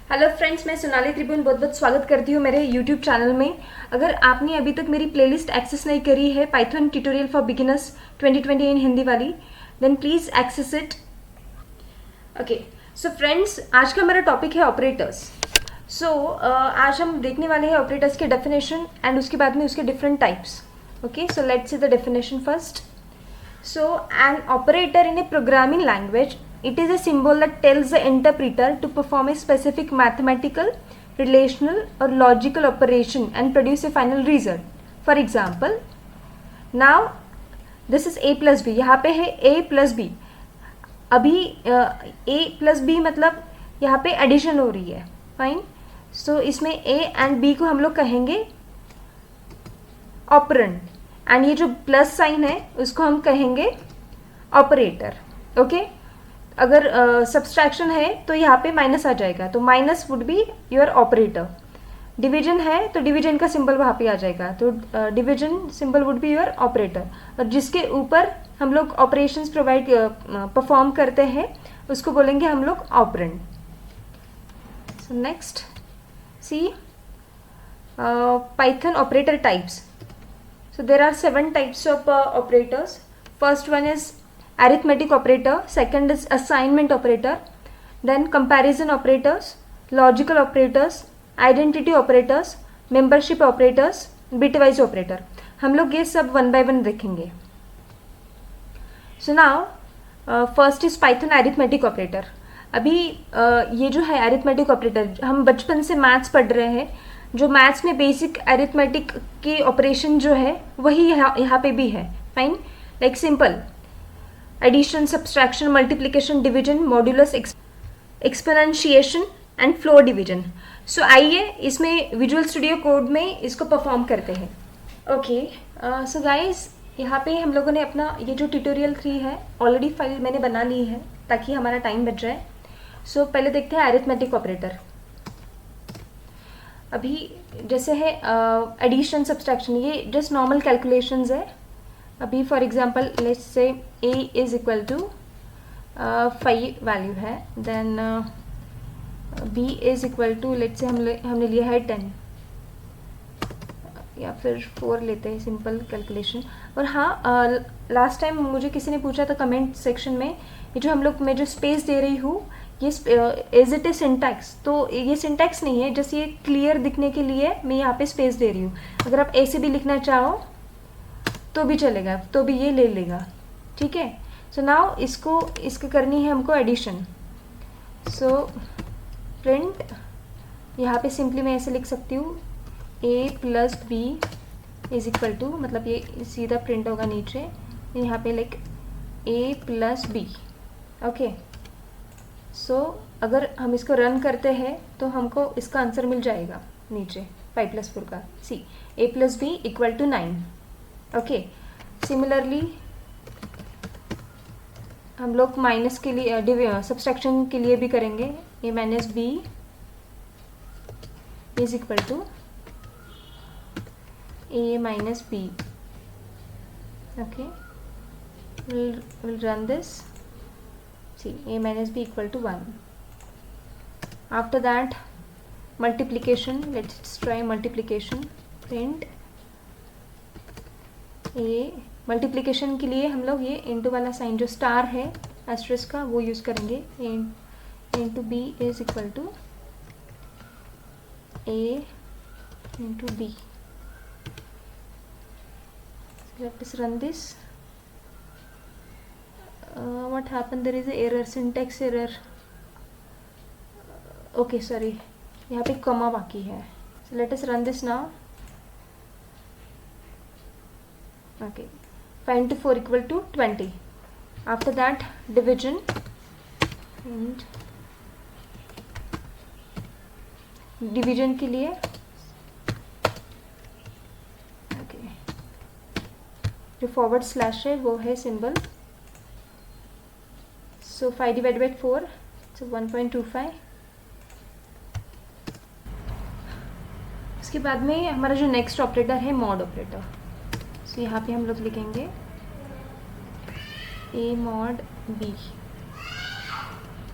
Hello friends, मैं सोनाली त्रिभुवन बहुत बहुत स्वागत करती हूँ मेरे यूट्यूब चैनल में। अगर आपने अभी तक मेरी प्लेलिस्ट एक्सेस नहीं करी है Python tutorial for beginners 2020 in Hindi वाली, then please access it. Okay, so friends, आज का हमारा टॉपिक है ऑपरेटर्स। आज हम देखने वाले हैं ऑपरेटर्स के डेफिनेशन एंड उसके बाद में उसके different types. Okay, so let's see the definition first. So, an operator in a programming language, it is a symbol that tells the interpreter to perform a specific mathematical, relational or logical operation and produce a final result. For example, now this is a plus b. यहाँ पे है a plus b. अभी a plus b मतलब यहाँ पे addition हो रही है. फाइन. सो इसमें a एंड b को हम लोग कहेंगे ऑपरेंड, एंड ये जो प्लस साइन है उसको हम कहेंगे ऑपरेटर. ओके, अगर सब्सट्रैक्शन है तो यहाँ पे माइनस आ जाएगा, तो minus would be your operator. Division है तो डिवीजन का सिंबल वहाँ पे आ जाएगा, तो division symbol would be your operator. और जिसके ऊपर हम लोग ऑपरेशंस प्रोवाइड परफॉर्म करते हैं उसको बोलेंगे हम लोग operand. So next, see Python operator types. So there are 7 types of operators. First one is arithmetic operator, second is assignment operator, then comparison operators, logical operators, identity operators, membership operators, bitwise operator. हम लोग ये सब one by one देखेंगे. So now first is Python arithmetic operator. अभी ये जो है arithmetic operator, हम बचपन से मैथ्स पढ़ रहे हैं. जो मैथ्स में बेसिक अरिथमेटिक के ऑपरेशन जो है वही यहाँ पे भी है. Fine. Like simple addition, subtraction, multiplication, division, modulus, exponentiation and floor division. So आइए इसमें विजुअल स्टूडियो कोड में इसको परफॉर्म करते हैं. ओके, सो गाइस, यहाँ पे हम लोगों ने अपना ये जो ट्यूटोरियल 3 है ऑलरेडी फाइल मैंने बना ली है ताकि हमारा टाइम बच जाए. सो पहले देखते हैं अरिथमेटिक ऑपरेटर. अभी जैसे है एडिशन, सब्सट्रैक्शन, ये जस्ट नॉर्मल कैलकुलेशंस है. अभी for example let's say a is equal to 5 value है, then b is equal to let's say हमने लिया है 10 या फिर 4 लेते हैं, सिंपल कैलकुलेशन. और हाँ, लास्ट टाइम मुझे किसी ने पूछा था कमेंट सेक्शन में, ये जो हम लोग मैं जो स्पेस दे रही हूँ ये इज इट ए सिंटैक्स. तो ये सिंटैक्स नहीं है, जस्ट ये क्लियर दिखने के लिए मैं यहाँ पे स्पेस दे रही हूँ. अगर आप ऐसे भी लिखना चाहो तो भी चलेगा, तो भी ये ले लेगा. ठीक है. सो नाउ इसको करनी है हमको एडिशन. सो प्रिंट, यहाँ पे सिंपली मैं ऐसे लिख सकती हूँ a plus b is equal to, मतलब ये सीधा प्रिंट होगा नीचे. यहाँ पे like a plus b. Okay. So अगर हम इसको रन करते हैं तो हमको इसका आंसर मिल जाएगा नीचे 5 प्लस 4 का. See a plus B equal to 9. Okay. Similarly हम लोग माइनस के लिए सब्सट्रैक्शन के लिए भी करेंगे. a minus B is equal to a minus B. Okay, we'll run this. See, a minus b equal to 1. After that, multiplication. Let's try multiplication. Print a. Multiplication के लिए हम लोग ये इंटू वाला साइन जो स्टार है asterisk का वो यूज़ करेंगे. Into B is equal to a into B. Let us run this. What happened? There is a error, syntax error. Okay, sorry, यहाँ पे कॉमा बाकी है. So let us run this now. Okay, 5 into 4 equal to 20. After that, division and division के लिए okay, जो forward slash है वो है symbol. So 5 divided by 4, so 1.25. उसके बाद में हमारा जो नेक्स्ट ऑपरेटर है मॉड ऑपरेटर. सो यहाँ पे हम लोग लिखेंगे a mod b.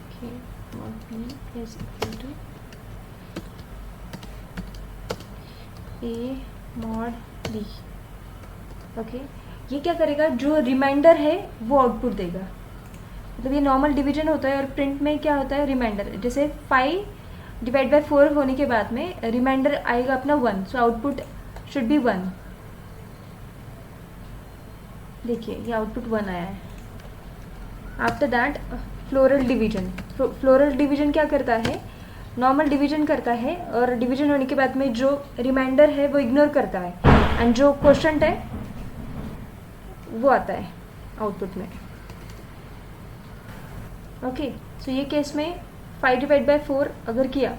Okay, mod b is equal to A mod B. Okay, ये क्या करेगा, जो रिमाइंडर है वो आउटपुट देगा। मतलब ये नॉर्मल डिवीजन होता है और प्रिंट में क्या होता है, रिमाइंडर। जैसे 5 डिवाइड बाय 4 होने के बाद में रिमाइंडर आएगा अपना 1, सो आउटपुट शुड बी 1। देखिए ये आउटपुट 1 आया है। After that floral division. Floral division क्या करता है, नॉर्मल डिवीजन करता है और डिवीजन होने के बाद में जो रिमाइंडर है वो इग्नोर करता है एंड जो क्वोशंट है वो आता है आउटपुट में। ओके, सो ये केस में 5 डिवाइड बाय 4 अगर किया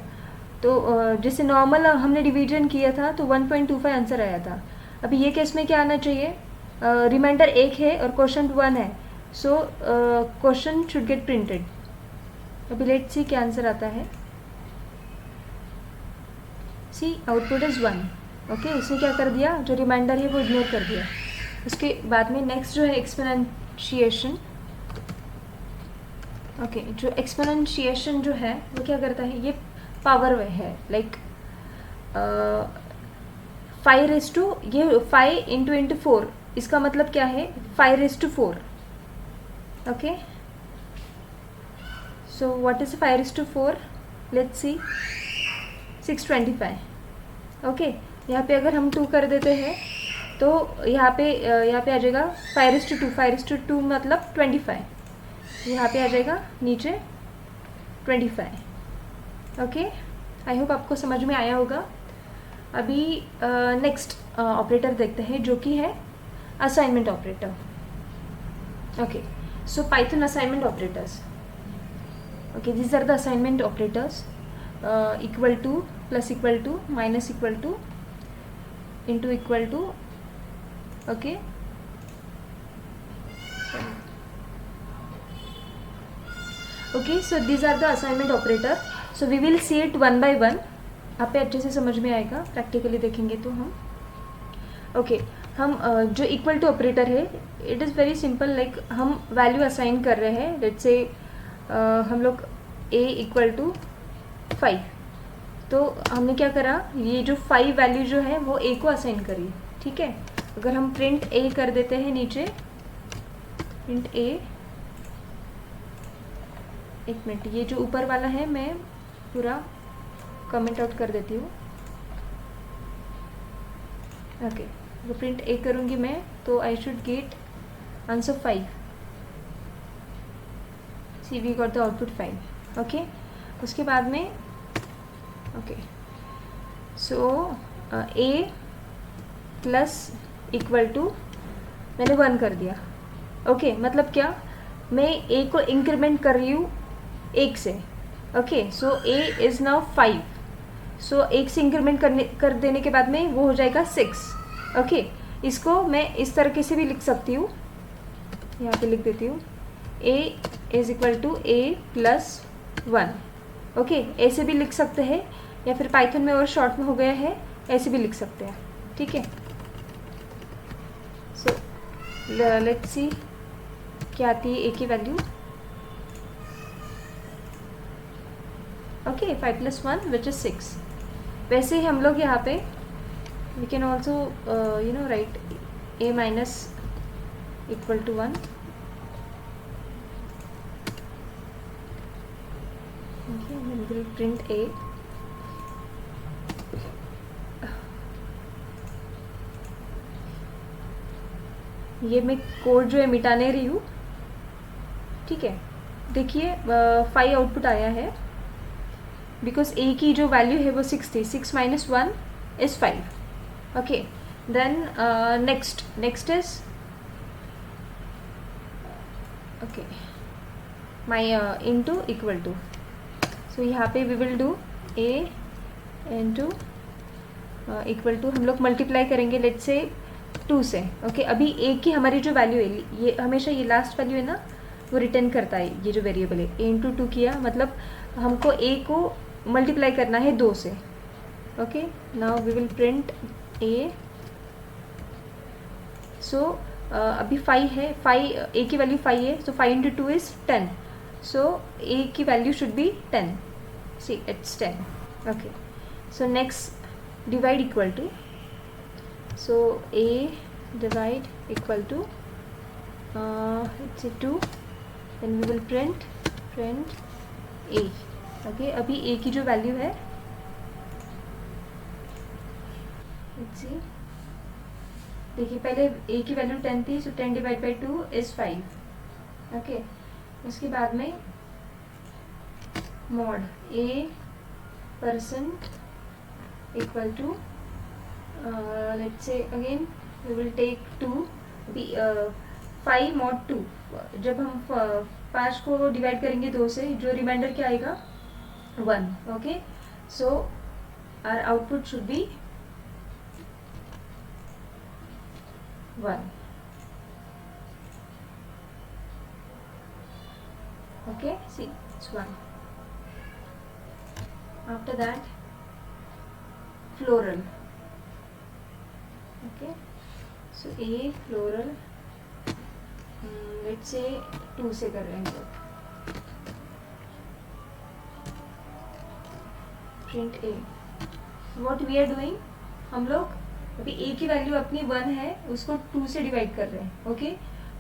तो जैसे नॉर्मल हमने डिवीजन किया था तो 1.25 आंसर आया था। अभी ये केस में क्या आना चाहिए, रिमाइंडर 1 है और क्वोशंट 1 है, सो क्वोशंट शुड गेट प्रिंटेड। अभी लेट्स सी क्या आंसर आता है। सी आउटपुट इज़ 1। ओके, इसने क्या कर दिया, जो रिमाइंडर है वो इग्नोर कर दिया। उसके बाद में नेक्स्ट जो है एक्सपोनेंशिएशन। ओके, जो एक्सपोनेंशिएशन जो है वो क्या करता है, ये पावर वे है, लाइक 5 रेज़ टू, ये 5 इंटू 4, इसका मतलब क्या है 5 raise to 4। Okay, so what is 5 raise to 4, let's see 625। Okay, यहाँ पे अगर हम 2 कर देते हैं तो यहाँ पे आ जाएगा 5 रेज़ टू 2, 5 रेज़ टू 2 मतलब 25, यहाँ पे आ जाएगा नीचे 25। ओके, आई होप आपको समझ में आया होगा। अभी नेक्स्ट ऑपरेटर देखते हैं जो कि है assignment operator. Okay, so Python assignment operators. Okay, these are the assignment operators, equal to, plus equal to, minus equal to, into equal to. Okay, okay, so these are the assignment operator. So we will see it one by one. आप पे अच्छे से समझ में आएगा, practically देखेंगे तो हम। ओके, हम जो इक्वल टू ऑपरेटर है, it is very simple, like हम वैल्यू असाइन कर रहे हैं। लेट्स से हम लोग a इक्वल टू 5, तो हमने क्या करा, ये जो 5 वैल्यू जो है वो a को असाइन करी। ठीक है, अगर हम प्रिंट a कर देते हैं नीचे, प्रिंट a, एक मिनट, ये जो ऊपर वाला है मैं पूरा कमेंट आउट कर देती हूँ। ओके, तो प्रिंट a करूँगी मैं तो I should get answer 5। See we got the output 5। Okay, उसके बाद में okay, so a plus equal to मैंने 1 कर दिया। ओके, मतलब क्या, मैं a को इंक्रीमेंट कर रही हूँ 1 से। Okay, so a is now 5, सो 1 से इंक्रीमेंट कर देने के बाद में वो हो जाएगा 6। ओके, इसको मैं इस तरीके से भी लिख सकती हूँ, यहाँ पे लिख देती हूँ, a is equal to a plus 1। Okay, ऐसे भी लिख सकते हैं, या फिर पाइथन में और शॉर्ट में हो गया है, ऐसे भी लिख सकते हैं। ठीक है, सो लेट्स सी क्या आती है a की value. Okay, 5 plus 1 which is 6। वैसे ही हम लोग यहाँ पे we can also write a minus equal to 1। Print a, ये मैं कोड जो है मिटाने रही हूँ। ठीक है, देखिए 5 आउटपुट आया है, बिकॉज a की जो वैल्यू है वो 6 थी। 6 minus 1 is 5। Okay, then next is okay my into equal to. So यहाँ पे we will do a into equal to, हम लोग मल्टीप्लाई करेंगे लेट्स से 2 से। ओके, अभी a की हमारी जो वैल्यू है, ये हमेशा ये लास्ट वैल्यू है ना, वो रिटर्न करता है। ये जो वेरिएबल है a इंटू 2 किया, मतलब हमको a को मल्टीप्लाई करना है 2 से। Okay, now we will print a। So अभी 5 है, 5 a की वैल्यू 5 है, so 5 into 2 is 10, so a की value should be 10। See it's 10। Okay, so next divide equal to so a divide equal to let's say 2, then we will print a. Okay, अभी a की जो value है, let's see, देखिए पहले a की value 10 थी, so 10 divide by 2 is 5. Okay, उसके बाद में mod a percent equal to let's say again we will take 2 5 mod 2. जब हम 5 को डिवाइड करेंगे 2 से, जो रिमाइंडर क्या आएगा 1. Okay, so our output should be 1. Okay, see, it's 1. After that, floral. Okay, so a floral, let's say 2 से कर रहे हैं लोग. Print a. What we are doing, हम लोग अभी a की वैल्यू अपनी 1 है, उसको 2 से डिवाइड कर रहे हैं. ओके,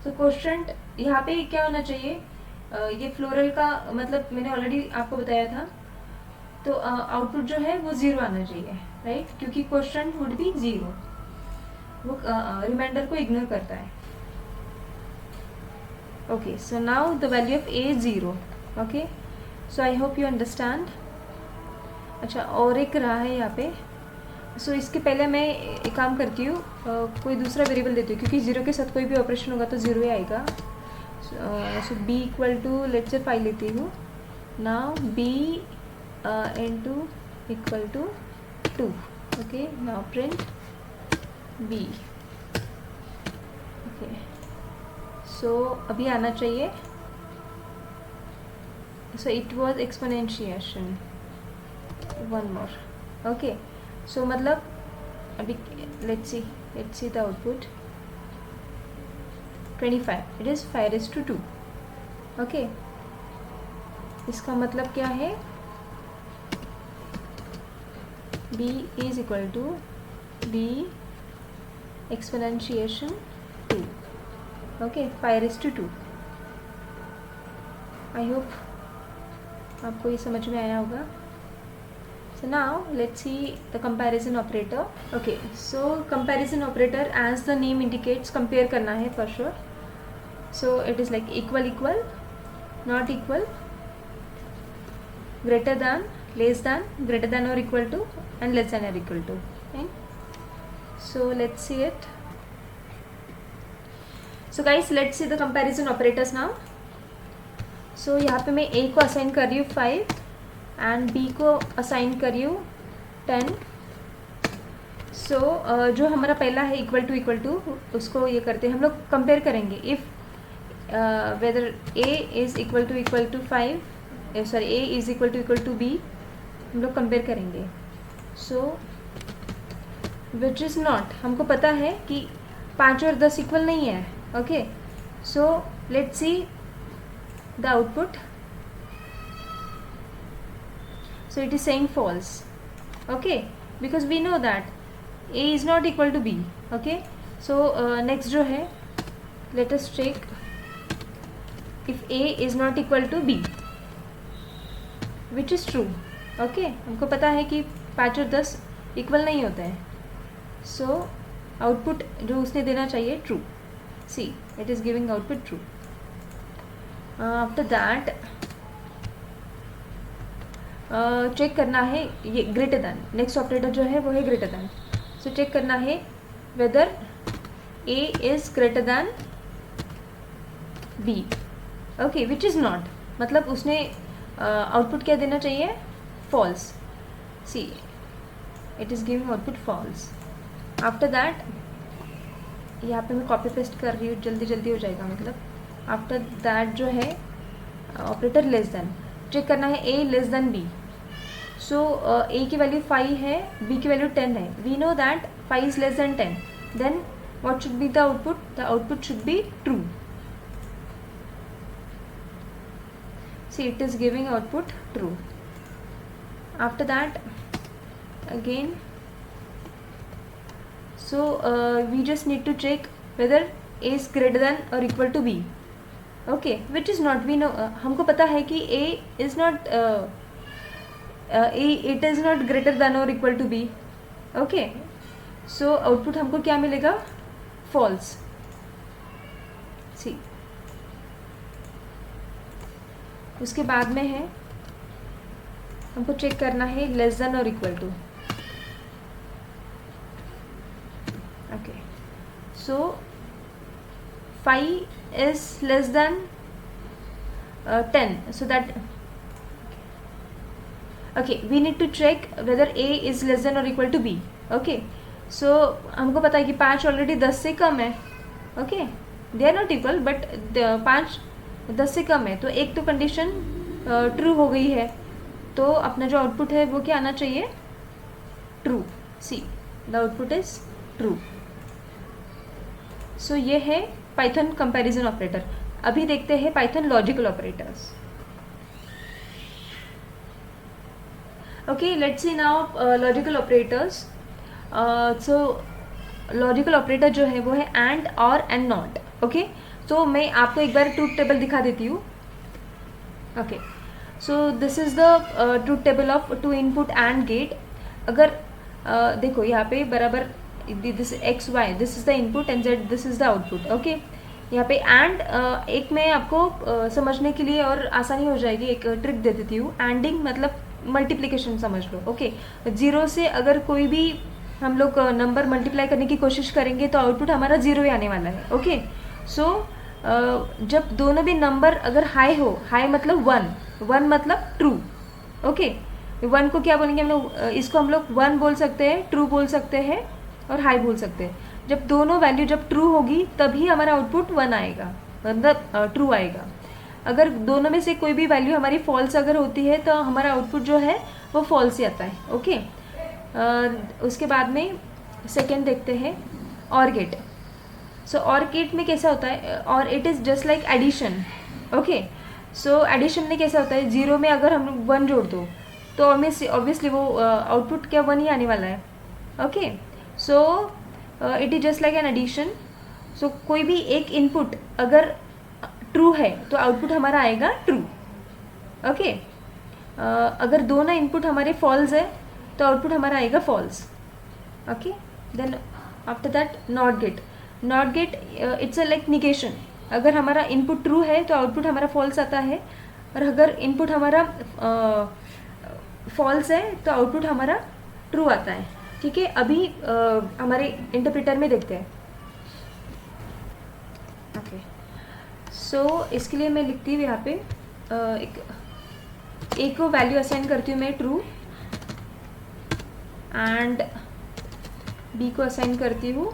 सो क्वोशंट यहाँ पे क्या होना चाहिए, ये फ्लोरल का मतलब मैंने ऑलरेडी आपको बताया था, तो आउटपुट जो है वो 0 आना चाहिए, राइट, क्योंकि क्वोशंट वुड बी 0, वो रिमाइंडर को इग्नोर करता है. Okay, so now the value of a is 0. Okay, so I hope you understand. अच्छा, और एक रहा है यहाँ पे, सो इसके पहले मैं एक काम करती हूँ, कोई दूसरा वेरिएबल देती हूँ, क्योंकि 0 के साथ कोई भी ऑपरेशन होगा तो 0 ही आएगा. So b equal to let's say 5 लेती हूँ. Now b into equal to 2. Okay, now print b. Okay, so अभी आना चाहिए. So it was exponentiation. One more. Okay, so मतलब अभी let's see the output 25. It is 5:2. Okay, इसका मतलब क्या है, b is equal to b exponentiation 2. Okay, 5:2. I hope आपको ये समझ में आया होगा. So now let's see the comparison operator. Okay, so comparison operator, as the name indicates, compare करना है for sure. So it is like equal equal, not equal, greater than, less than, greater than or equal to, and less than or equal to. Okay? So let's see it. So guys, let's see the comparison operators now. So यहाँ पे मैं a को assign कर रही हूँ 5 and b को assign कर रही हूँ 10. सो जो हमारा पहला है इक्वल टू उसको ये करते हैं, हम लोग कंपेयर करेंगे. If whether a is equal to 5, sorry a is equal to b, हम लोग कंपेयर करेंगे. सो विच इज़ नॉट, हमको पता है कि 5 और 10 इक्वल नहीं है. Okay, so let's see the output. So it is saying false. Okay, because we know that a is not equal to b. Okay, so next जो है, let us check if a is not equal to b, which is true. Okay, हमको पता है कि 5 और 10 equal नहीं होते हैं. So आउटपुट जो उसने देना चाहिए true. See, it is giving output true. After that check करना है ये ग्रेटर दैन. नेक्स्ट ऑपरेटर जो है वो है ग्रेटर दैन. सो चेक करना है whether a is greater than b. Okay, which is not, मतलब उसने आउटपुट क्या देना चाहिए, false. See, it is giving output false. After that यहाँ पे मैं कॉपी पेस्ट कर रही हूँ, जल्दी जल्दी हो जाएगा मतलब. आफ्टर दैट जो है ऑपरेटर लेस दैन, चेक करना है a less than b. So a की वैल्यू 5 है, b की वैल्यू 10 है. We know that 5 is less than 10. Then what should be the output, the output should be true. See, it is giving output true. After that again, So we just need to check whether a is greater than or equal to b. Okay, which is not, we know, हमको पता है कि a is not it is not greater than or equal to b. Okay, so output हमको क्या मिलेगा? False. सी, उसके बाद में है हमको चेक करना है लेस देन और equal to. Okay, so 5 is less than 10, so that okay, we need to check whether a is less than or equal to b. okay, so हमको पता है कि 5 ऑलरेडी 10 से कम है. Okay, they are not equal but 5 10 से कम है, तो एक तो कंडीशन ट्रू हो गई है, तो अपना जो आउटपुट है वो क्या आना चाहिए? True. See, the output is true. So ये है पाइथन कंपैरिजन ऑपरेटर. अभी देखते हैं Python logical operators. Okay, let's see now logical operators. So logical operator जो है वो है एंड, और एंड नॉट. ओके, तो मैं आपको एक बार ट्रूथ टेबल दिखा देती हूँ. Okay, so this is the truth table of two input and gate. अगर देखो यहाँ पे बराबर this X Y, this is the input and Z, this is the output. Okay, यहाँ पे एंड एक मैं आपको समझने के लिए और आसानी हो जाएगी एक ट्रिक दे देती हूँ. एंडिंग मतलब मल्टीप्लिकेशन समझ लो. ओके, 0 से अगर कोई भी हम लोग नंबर मल्टीप्लाई करने की कोशिश करेंगे तो आउटपुट हमारा 0 ही आने वाला है. ओके, सो जब दोनों भी नंबर अगर हाई हो, हाई मतलब 1 मतलब ट्रू. ओके, 1 को क्या बोलेंगे हम लोग? इसको हम लोग 1 बोल सकते हैं, ट्रू बोल सकते हैं और हाई बोल सकते हैं. जब दोनों वैल्यू जब ट्रू होगी तभी हमारा आउटपुट 1 आएगा, मतलब ट्रू आएगा. अगर दोनों में से कोई भी वैल्यू हमारी फॉल्स अगर होती है तो हमारा आउटपुट जो है वो फॉल्स ही आता है. ओके, उसके बाद में सेकेंड देखते हैं और गेट. सो और गेट में कैसा होता है? और it is just like addition. Okay, so addition में कैसा होता है? 0 में अगर हम लोग 1 जोड़ दो तो ऑब्वियसली वो आउटपुट क्या 1 ही आने वाला है. Okay, so it is just like an addition. So कोई भी एक इनपुट अगर ट्रू है तो आउटपुट हमारा आएगा ट्रू. ओके, अगर दोनों इनपुट हमारे फॉल्स है तो आउटपुट हमारा आएगा false. Okay, then after that not gate. Not gate it's a like negation. अगर हमारा इनपुट ट्रू है तो आउटपुट हमारा फॉल्स आता है, और अगर इनपुट हमारा फॉल्स है तो आउटपुट हमारा ट्रू आता है. ठीक है, अभी हमारे इंटरप्रेटर में देखते हैं. ओके, सो इसके लिए मैं लिखती हूँ यहाँ पे एक को वैल्यू असाइन करती हूँ मैं ट्रू, एंड बी को असाइन करती हूँ,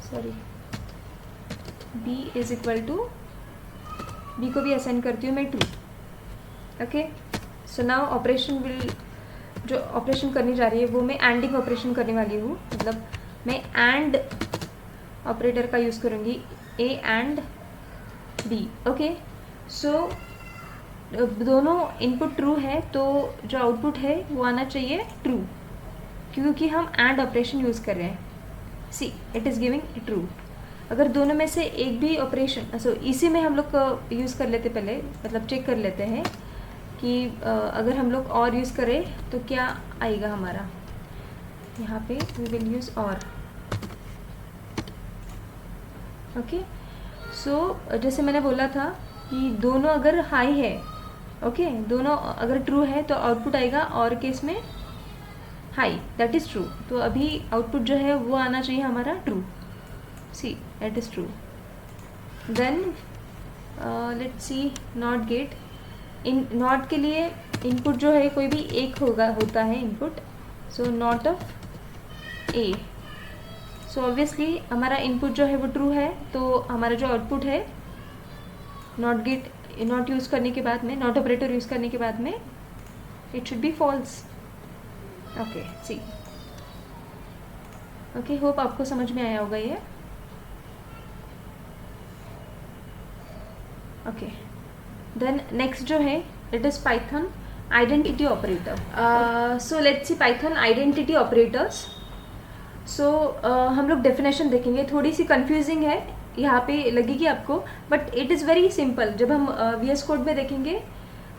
sorry, B is equal to, B को भी असाइन करती हूँ मैं true. Okay, so now operation will, जो ऑपरेशन करनी जा रही है वो मैं एंडिंग ऑपरेशन करने वाली हूँ. मतलब मैं एंड ऑपरेटर का यूज़ करूँगी, ए एंड बी. ओके, सो दोनों इनपुट ट्रू है तो जो आउटपुट है वो आना चाहिए ट्रू, क्योंकि हम एंड ऑपरेशन यूज़ कर रहे हैं. सी, इट इज़ गिविंग ट्रू. अगर दोनों में से एक भी ऑपरेशन, सो इसी में हम लोग यूज़ कर लेते पहले, मतलब चेक कर लेते हैं कि अगर हम लोग और यूज़ करें तो क्या आएगा हमारा. यहाँ पे वी विल यूज़ और. ओके, सो जैसे मैंने बोला था कि दोनों अगर हाई है, ओके, दोनों अगर ट्रू है तो आउटपुट आएगा और केस में हाई, दैट इज़ ट्रू. तो अभी आउटपुट जो है वो आना चाहिए हमारा true. See, that is true. Then let's see not gate. इन नॉट के लिए इनपुट जो है कोई भी एक होता है input, so not of A. So obviously हमारा इनपुट जो है वो ट्रू है, तो हमारा जो आउटपुट है नॉट गेट, नॉट यूज़ करने के बाद में, नॉट ऑपरेटर यूज़ करने के बाद में it should be false. Okay, see. Okay, hope आपको समझ में आया होगा ये. ओके, देन नेक्स्ट जो है it is Python identity operator. So let's see Python identity operators. So हम लोग डेफिनेशन देखेंगे, थोड़ी सी कंफ्यूजिंग है यहाँ पे लगेगी आपको, but it is very simple. जब हम VS कोड में देखेंगे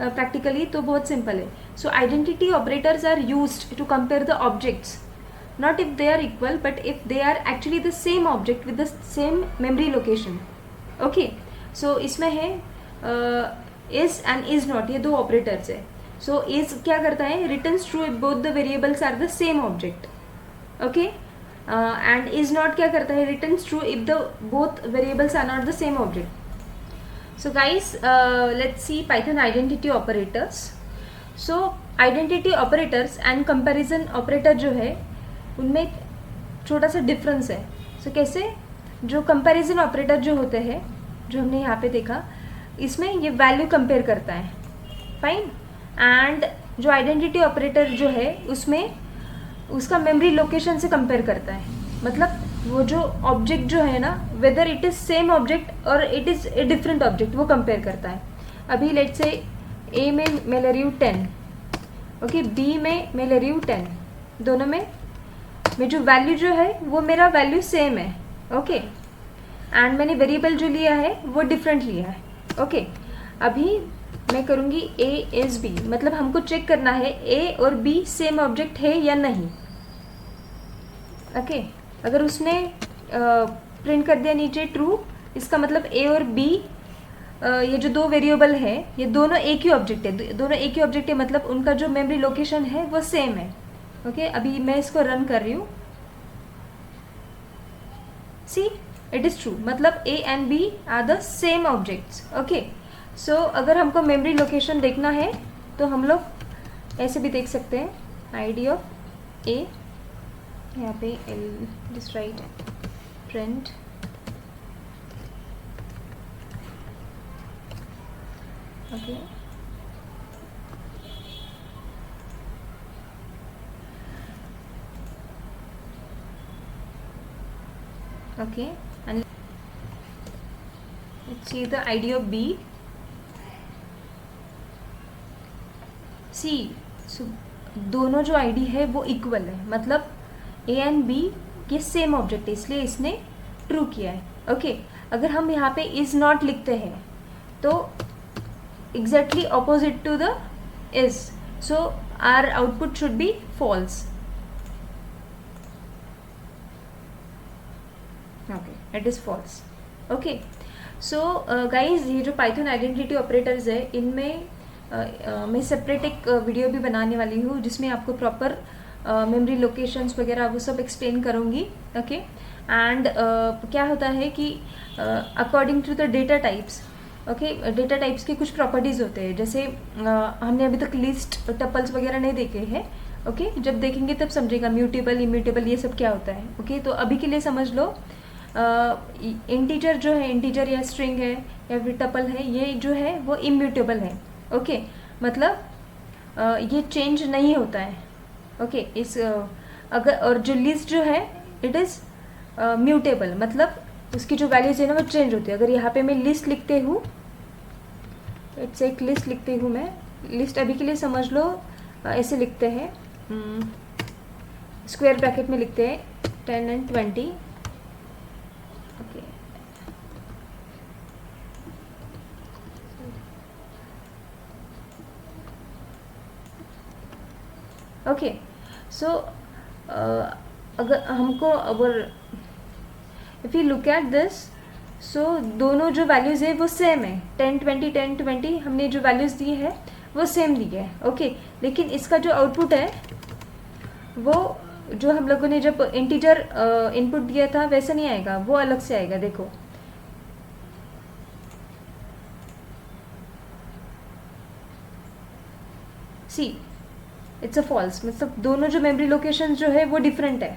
प्रैक्टिकली तो बहुत सिंपल है। So identity operators are used to compare the objects, not if they are equal but if they are actually the same object with the same memory location. Okay, so इसमें है is and is not, ये दो operators है। so is क्या करता है, returns true if both the variables are the same object. okay, and is not क्या करता है, returns true if the both variables are not the same object. so guys, let's see Python identity operators. so identity operators and comparison operator जो है उनमें एक छोटा सा difference है। सो कैसे, जो कंपैरिजन ऑपरेटर जो होते हैं, जो हमने यहाँ पे देखा, इसमें ये वैल्यू कंपेयर करता है, फाइन। एंड जो आइडेंटिटी ऑपरेटर जो है उसमें उसका मेमोरी लोकेशन से कंपेयर करता है, मतलब वो जो ऑब्जेक्ट जो है ना, whether it is same object और it is a different object, वो कंपेयर करता है। अभी लेट्स से ए में मैं ले रही हूँ 10, ओके, बी में मैं ले रही हूँ 10, दोनों में जो वैल्यू जो है वो मेरा वैल्यू सेम है, ओके, एंड मैंने वेरिएबल जो लिया है वो डिफरेंट लिया है, ओके। अभी मैं करूँगी ए इज बी, मतलब हमको चेक करना है ए और बी सेम ऑब्जेक्ट है या नहीं, ओके। अगर उसने प्रिंट कर दिया नीचे ट्रू, इसका मतलब ए और बी ये जो दो वेरिएबल है ये दोनों एक ही ऑब्जेक्ट है, दोनों एक ही ऑब्जेक्ट है, मतलब उनका जो मेमोरी लोकेशन है वो सेम है, ओके। अभी मैं इसको रन कर रही हूँ, सी इट इज़ ट्रू, मतलब a and b are the same objects, okay. So अगर हमको मेमोरी लोकेशन देखना है तो हम लोग ऐसे भी देख सकते हैं, आईडी ऑफ ए, यहाँ पे L just right print, okay, okay, and let's see the ID of B. C, so दोनों जो ID है वो इक्वल है, मतलब A एंड B ये सेम ऑब्जेक्ट है, इसलिए इसने ट्रू किया है, ओके। अगर हम यहाँ पे इज नॉट लिखते हैं तो exactly opposite to the is, so our output should be false, okay, it is false, okay. So guys, ये जो पाइथन आइडेंटिटी ऑपरेटर्स है इनमें मैं सेपरेट एक वीडियो भी बनाने वाली हूँ जिसमें आपको प्रॉपर मेमोरी लोकेशंस वगैरह वो सब एक्सप्लेन करूँगी, ओके। एंड क्या होता है कि according to the data types, okay, data types के कुछ प्रॉपर्टीज़ होते हैं, जैसे हमने अभी तक लिस्ट टपल्स वगैरह नहीं देखे हैं, ओके, जब देखेंगे तब समझेगा म्यूटेबल इम्यूटेबल ये सब क्या होता है, ओके। तो अभी के लिए समझ लो, इंटीजर जो है, इंटीजर या स्ट्रिंग है या फिर टपल है, ये जो है वो इम्यूटेबल है, ओके, मतलब ये चेंज नहीं होता है, ओके। इस अगर और जो लिस्ट जो है इट इज़ म्यूटेबल, मतलब उसकी जो वैल्यूज है ना वो चेंज होती है। अगर यहाँ पे मैं लिस्ट लिखते हूँ, इट्स एक लिस्ट लिखती हूँ मैं, लिस्ट अभी के लिए समझ लो ऐसे लिखते हैं, स्क्वायर ब्रैकेट में लिखते हैं 10 and 20, ओके, ओके। सो अगर हमको अगर if you look at this, so दोनों जो वैल्यूज़ है वो सेम है, 10 20 10 20 हमने जो वैल्यूज़ दी है वो सेम दी है, ओके। लेकिन इसका जो आउटपुट है वो जो हम लोगों ने जब इंटीजर इनपुट दिया था वैसा नहीं आएगा, वो अलग से आएगा, देखो, सी इट्स अ फॉल्स, मतलब दोनों जो मेमोरी लोकेशन जो है वो डिफरेंट है,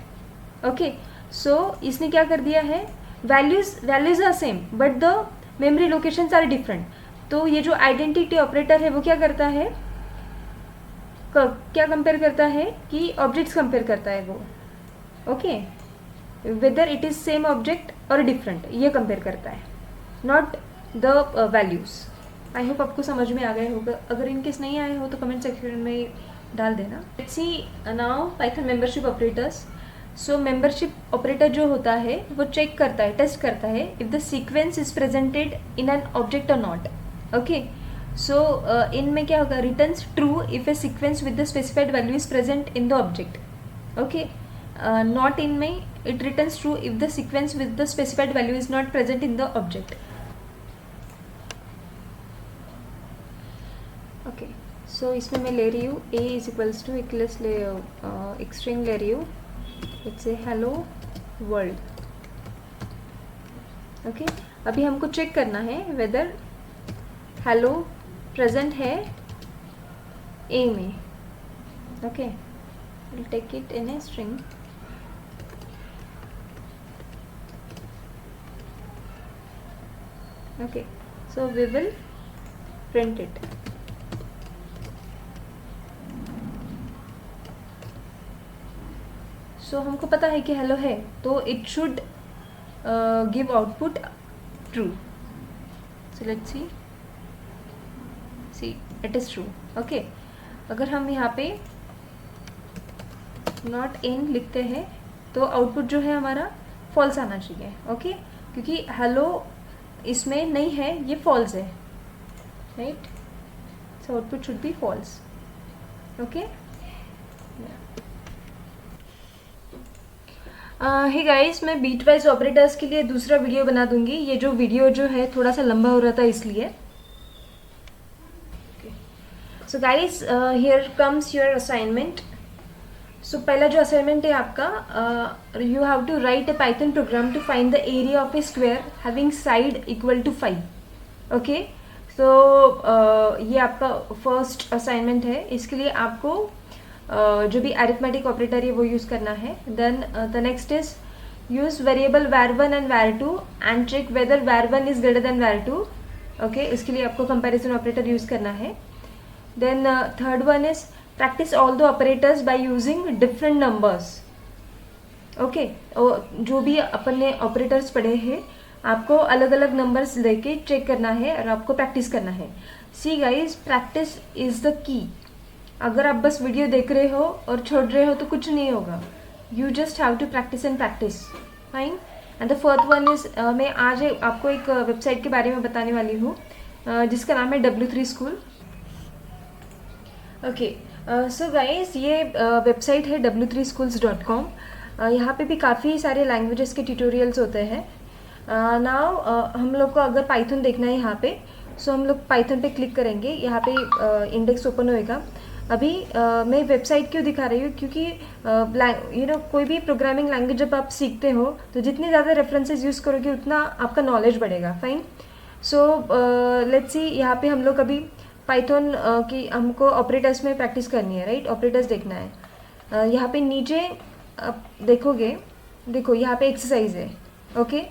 ओके। सो इसने क्या कर दिया है, values are same but the memory locations are different. तो ये जो आइडेंटिटी ऑपरेटर है वो क्या करता है, क्या कंपेयर करता है कि ऑब्जेक्ट्स कंपेयर करता है वो, okay, weather it is same object और डिफरेंट, ये कंपेयर करता है, not the values. I hope आपको समझ में आ गया होगा, अगर इनकेस नहीं आए हो तो कमेंट सेक्शन में डाल देना। Let's see now Python membership operators. So membership operator जो होता है वो चेक करता है, टेस्ट करता है if the sequence is presented in an object और नॉट. ओके, सो इनमें क्या होगा, returns true if a sequence with the specified value is present in the object. Okay, not in में it returns true if the sequence with the specified value is not present in the object. Okay, so इसमें मैं ले रही हूँ a is equals to एक string ले रही हूँ, it's a hello world. Okay, अभी हमको चेक करना है वेदर हेलो प्रेजेंट है a में. Okay, will take it in a string. Okay, so we will print it. So हमको पता है कि हेलो है, तो it should give output true. So let's see it is true. Okay, अगर हम यहाँ पे नॉट इन लिखते हैं तो आउटपुट जो है हमारा फॉल्स आना चाहिए. ओके, क्योंकि हेलो इसमें नहीं है, ये फॉल्स है, right. So output should be false. Okay, hey guys, मैं बीट वाइज ऑपरेटर्स के लिए दूसरा वीडियो बना दूंगी. ये जो वीडियो जो है थोड़ा सा लंबा हो रहा था इसलिए. So guys, here comes your assignment. So पहला जो असाइनमेंट है आपका, you have to write a Python program to find the area of a square having side equal to 5. Okay, so ये आपका फर्स्ट असाइनमेंट है. इसके लिए आपको जो भी अरिथमेटिक ऑपरेटर है वो यूज़ करना है. Then the next is use variable var1 and var2 and check whether var1 is greater than var2. Okay, इसके लिए आपको कंपैरिजन ऑपरेटर यूज़ करना है. Then third one is practice all the operators by using different numbers. Okay, जो भी अपन ने operators पढ़े हैं आपको अलग अलग नंबर्स लेके चेक करना है और आपको प्रैक्टिस करना है. See guys, practice is the key. अगर आप बस वीडियो देख रहे हो और छोड़ रहे हो तो कुछ नहीं होगा. You just have to practice and practice. Fine. And the fourth one is, मैं आज आपको एक वेबसाइट के बारे में बताने वाली हूँ जिसका नाम है W3 school. Okay, so guys, ये वेबसाइट है w3schools.com. यहाँ पे भी काफ़ी सारे लैंग्वेजेस के ट्यूटोरियल्स होते हैं. नाउ हम लोग को अगर पाइथन देखना है यहाँ पे, सो हम लोग पाइथन पे क्लिक करेंगे. यहाँ पे इंडेक्स ओपन होएगा. अभी मैं वेबसाइट क्यों दिखा रही हूँ, क्योंकि कोई भी प्रोग्रामिंग लैंग्वेज जब आप सीखते हो तो जितनी ज़्यादा रेफरेंसेस यूज़ करोगे उतना आपका नॉलेज बढ़ेगा. फाइन. सो लेट्स सी, यहाँ पे हम लोग अभी पाइथन की हमको ऑपरेटर्स में प्रैक्टिस करनी है, राइट. ऑपरेटर्स देखना है. यहाँ पे नीचे आप देखोगे, देखो यहाँ पे एक्सरसाइज है. ओके,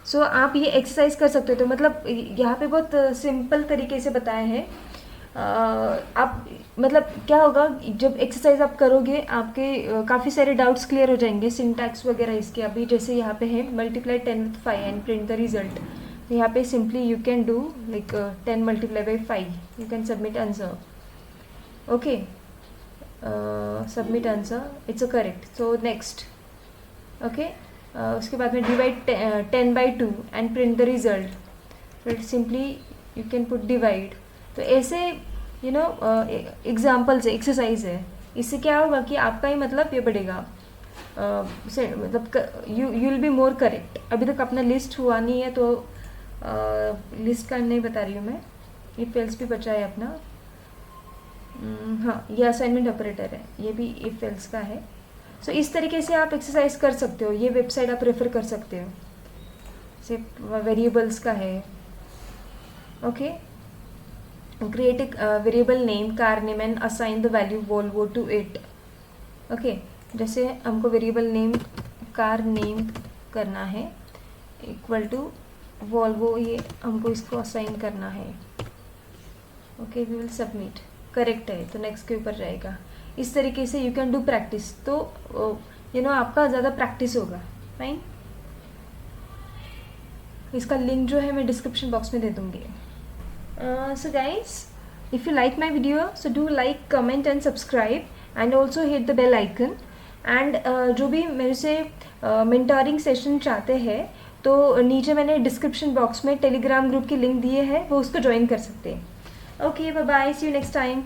सो आप ये एक्सरसाइज कर सकते हो. तो मतलब यहाँ पे बहुत सिंपल तरीके से बताया है. आप मतलब क्या होगा, जब एक्सरसाइज आप करोगे आपके काफ़ी सारे डाउट्स क्लियर हो जाएंगे, सिंटैक्स वगैरह इसके. अभी जैसे यहाँ पे है multiply 10 with 5 and print the result. यहाँ पे simply you can do like 10 multiplied by 5. You can submit answer. Okay, submit answer, it's a correct. So next. Okay, उसके बाद में divide 10 by 2 and print the result. फिर simply you can put divide. तो ऐसे examples है, exercise है. इससे क्या होगा कि आपका ही मतलब ये बढ़ेगा, मतलब you will be more correct. अभी तक अपना लिस्ट हुआ नहीं है तो लिस्ट का नहीं बता रही हूँ मैं. इफ एल्स भी बचा है अपना. हाँ, ये असाइनमेंट ऑपरेटर है, ये भी इफ एल्स का है. सो इस तरीके से आप एक्सरसाइज कर सकते हो. ये वेबसाइट आप रेफर कर सकते हो. सिर्फ वेरिएबल्स का है. Okay, create a variable name car name and assign the value Volvo to it. Okay, जैसे हमको वेरिएबल नेम कार नेम करना है इक्वल टू वॉल्वो, ये हमको इसको असाइन करना है. Okay, we will submit. Correct है तो नेक्स्ट के ऊपर जाएगा. इस तरीके से यू कैन डू प्रैक्टिस. तो आपका ज़्यादा प्रैक्टिस होगा. फाइन. इसका लिंक जो है मैं डिस्क्रिप्शन बॉक्स में दे दूँगी. So guys, if you like my video, so do like, comment and subscribe and also hit the bell icon. And जो भी मेरे से मेंटोरिंग सेशन चाहते हैं तो नीचे मैंने डिस्क्रिप्शन बॉक्स में टेलीग्राम ग्रुप की लिंक दिए है, वो उसको ज्वाइन कर सकते हैं। Okay, bye bye, see you next time.